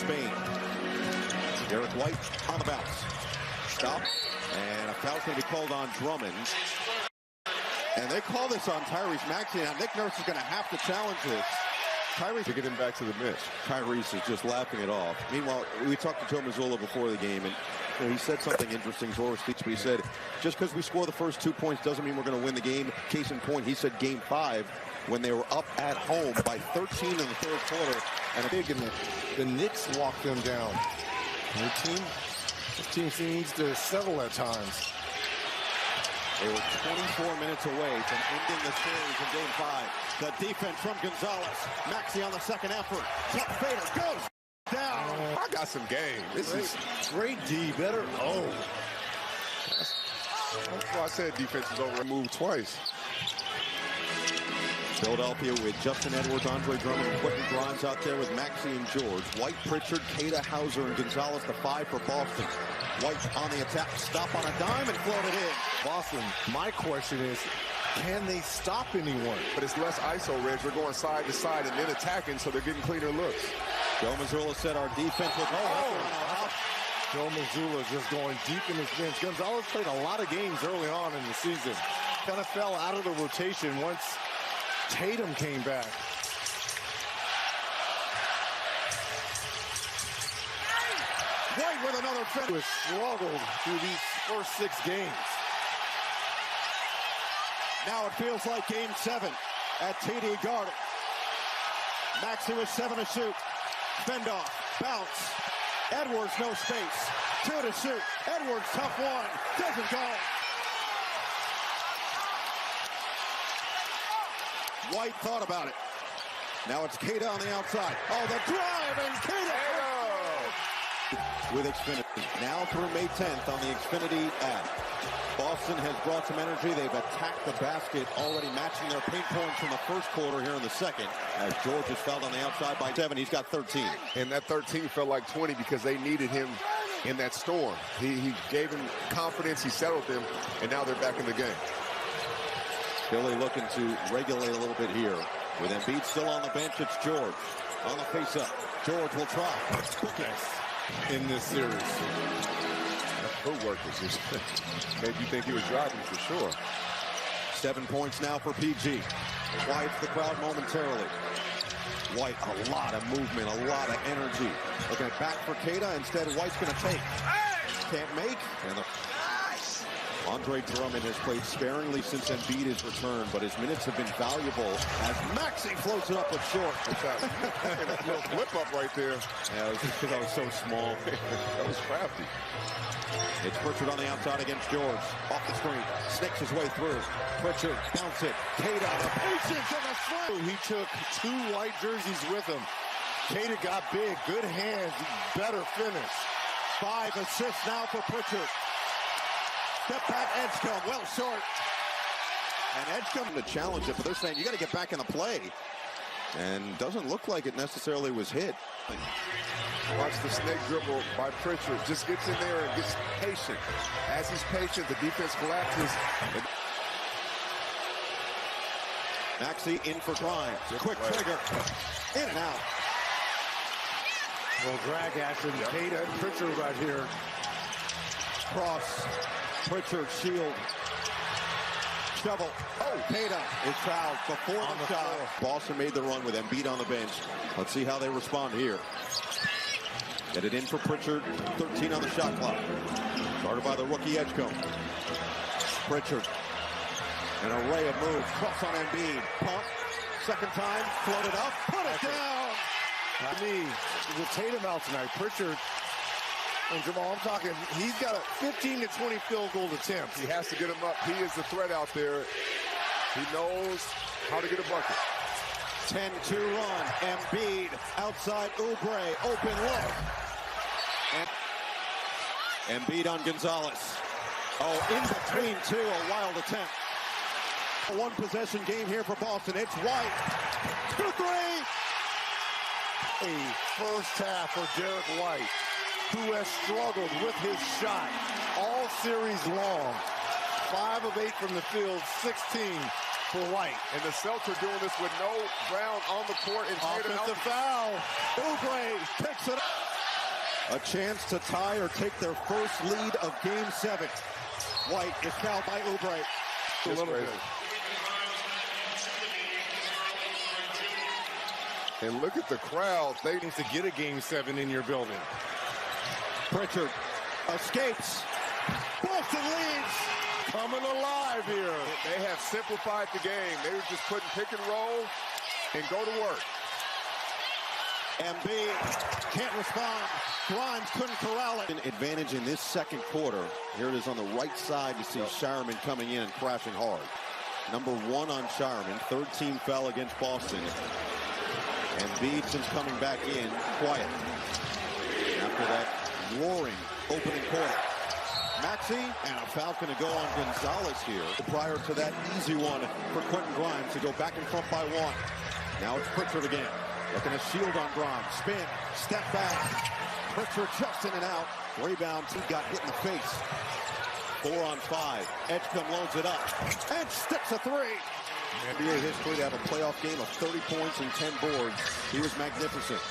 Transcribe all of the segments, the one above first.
Spain. Derek White on the bounce. Stop. And a foul's going to be called on Drummond. And they call this on Tyrese Maxey. Now Nick Nurse is going to have to challenge this. Tyrese to get him back to the bench. Tyrese is just laughing it off. Meanwhile, we talked to Joe Mazzulla before the game, and he said something interesting. Zora speech, but he said, just because we score the first 2 points doesn't mean we're going to win the game. Case in point, he said game 5 when they were up at home by 13 in the third quarter. And big in the Knicks locked them down. This team seems to settle at times. They were 24 minutes away from ending the series in game 5. The defense from Gonzalez. Maxey on the second effort. Tuck fader goes down. I got some game. This is great D. Better. Oh. That's why I said defense is over. Moved twice. Philadelphia with Justin Edwards, Andre Drummond, and Quentin Grimes out there with Maxey and George. White, Pritchard, Queta, Hauser, and Gonzalez, the 5 for Boston. White on the attack, stop on a dime and float it in. Boston, my question is, can they stop anyone? But it's less ISO, Reg. We're going side to side and then attacking, so they're getting cleaner looks. Joe Mazzulla said our defense was Joe Mazzulla just going deep in his bench. Gonzalez played a lot of games early on in the season. Kind of fell out of the rotation once Tatum came back. White with another finish. Struggled through these first 6 games. Now it feels like game 7 at TD Garden. Maxey with 7 to shoot. Fend off, bounce. Edwards no space. 2 to shoot. Edwards tough one. Doesn't go. White thought about it. Now it's Queta on the outside. Oh, the drive, and Queta with Xfinity. Now through May 10th on the Xfinity app. Boston has brought some energy. They've attacked the basket, already matching their paint points from the first quarter here in the second. As George is fouled on the outside by 7, he's got 13. And that 13 felt like 20 because they needed him in that storm. He gave him confidence, he settled them, and now they're back in the game. Philly looking to regulate a little bit here. With Embiid still on the bench, it's George. On the face-up, George will try. In this series. That footwork was just made you think he was driving for sure. 7 points now for PG. Quiets the crowd momentarily. White, a lot of movement, a lot of energy. Looking at back for Queta. Instead, White's going to take. Can't make. And Andre Drummond has played sparingly since Embiid has returned, but his minutes have been valuable as Maxey floats it up with short. A little flip up right there. Yeah, it was just because I was so small. That was crafty. It's Pritchard on the outside against George. Off the screen, snakes his way through. Pritchard, bounce it. Queta, the patience and the slam. He took 2 white jerseys with him. Queta got big, good hands, better finish. 5 assists now for Pritchard. Step back, Edgecombe, well short. And Edgecombe to challenge it, but they're saying you got to get back in the play. And doesn't look like it necessarily was hit. Watch the snake dribble by Pritchard. Just gets in there and gets patient. As he's patient, the defense collapses. Maxey in for Grimes. Quick trigger. In and out. Little drag action. Queta and Pritchard right here. Cross. Pritchard, shield. Shovel. Oh, Queta is fouled before the shot. Boston made the run with Embiid on the bench. Let's see how they respond here. Get it in for Pritchard. 13 on the shot clock. Started by the rookie Edgecombe. Pritchard. An array of moves. Cross on Embiid. Pump. Second time. Floated up. Put it down. I mean, with Tatum out tonight, Pritchard and Jamal, I'm talking, he's got a 15 to 20 field goal attempts. He has to get him up. He is the threat out there. He knows how to get a bucket. 10-2 run. Embiid outside Oubre. Open look. And Embiid on Gonzalez. Oh, in between 2. A wild attempt. A 1 possession game here for Boston. It's White. 2-3. A first half for Derek White, who has struggled with his shot all series long. 5 of 8 from the field, 16 for White. And the Celtics are doing this with no Brown on the court. And offensive foul. Oubre picks it up. A chance to tie or take their first lead of Game 7. White is fouled by Oubre. A little bit. And look at the crowd. They need to get a Game 7 in your building. Pritchard escapes. Boston leads. Coming alive here. They have simplified the game. They were just putting pick and roll and go to work. Embiid can't respond. Grimes couldn't corral it. An advantage in this second quarter. Here it is on the right side. You see Shireman coming in and crashing hard. Number 1 on Shireman. Third team foul against Boston. Embiid, since coming back in, quiet. After that roaring opening quarter. Maxey, and a foul going to go on Gonzalez here. Prior to that easy one for Quentin Grimes to go back in front by 1. Now it's Pritchard again. Looking to shield on Grimes. Spin, step back. Pritchard just in and out. Rebound, he got hit in the face. 4 on 5. Edgecombe loads it up and sticks a 3. NBA history to have a playoff game of 30 points and 10 boards. He was magnificent.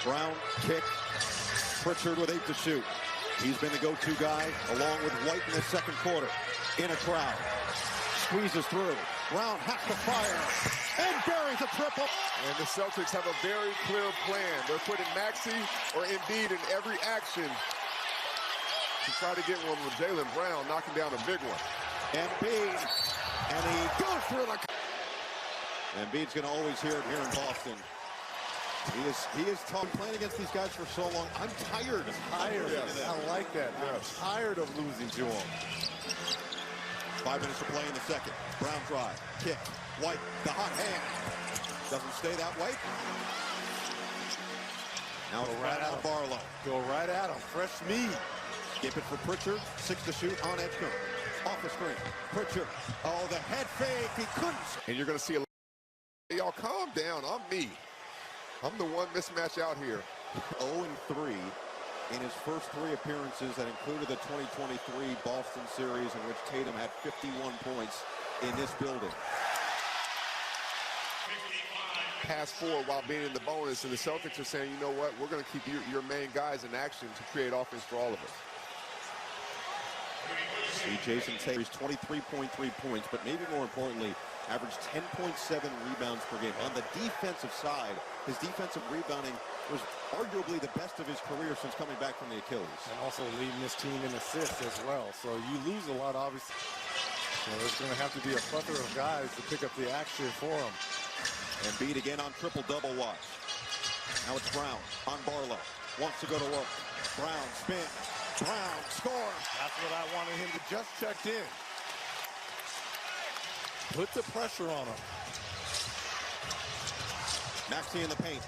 Brown, kick. Pritchard with 8 to shoot. He's been the go-to guy, along with White in the second quarter. In a crowd. Squeezes through. Brown has to fire. And buries a triple. And the Celtics have a very clear plan. They're putting Maxey or Embiid in every action to try to get one with Jaylen Brown knocking down a big one. Embiid. And he goes through the... Embiid's going to always hear it here in Boston. He is playing against these guys for so long. I'm tired. Yes. I like that. Yes. I'm tired of losing to him. 5 minutes to play in the second. Brown drive. Kick. White. The hot hand. Doesn't stay that way. Now it's right out of Barlow. Go right at him. Fresh meat. Skip it for Pritchard. 6 to shoot on Edgecombe. Off the screen. Pritchard. Oh, the head fake. He couldn't. And you're going to see a... Y'all calm down. I'm me. I'm the one mismatch out here. 0-3 in his first 3 appearances that included the 2023 Boston series, in which Tatum had 51 points in this building. Pass 4 while being in the bonus, and the Celtics are saying, you know what, we're going to keep your main guys in action to create offense for all of us. See Jason Tatum's 23.3 points, but maybe more importantly, averaged 10.7 rebounds per game. On the defensive side, his defensive rebounding was arguably the best of his career since coming back from the Achilles. And also leading this team in assists as well. So you lose a lot, obviously. So there's going to have to be a plethora of guys to pick up the action for him. Embiid again on triple-double watch. Now it's Brown on Barlow. Wants to go to work. Brown spin. Brown score. That's what I wanted him to just check in. Put the pressure on him. Maxey in the paint.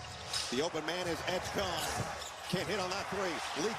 The open man is Edgecombe. Can't hit on that 3. Leak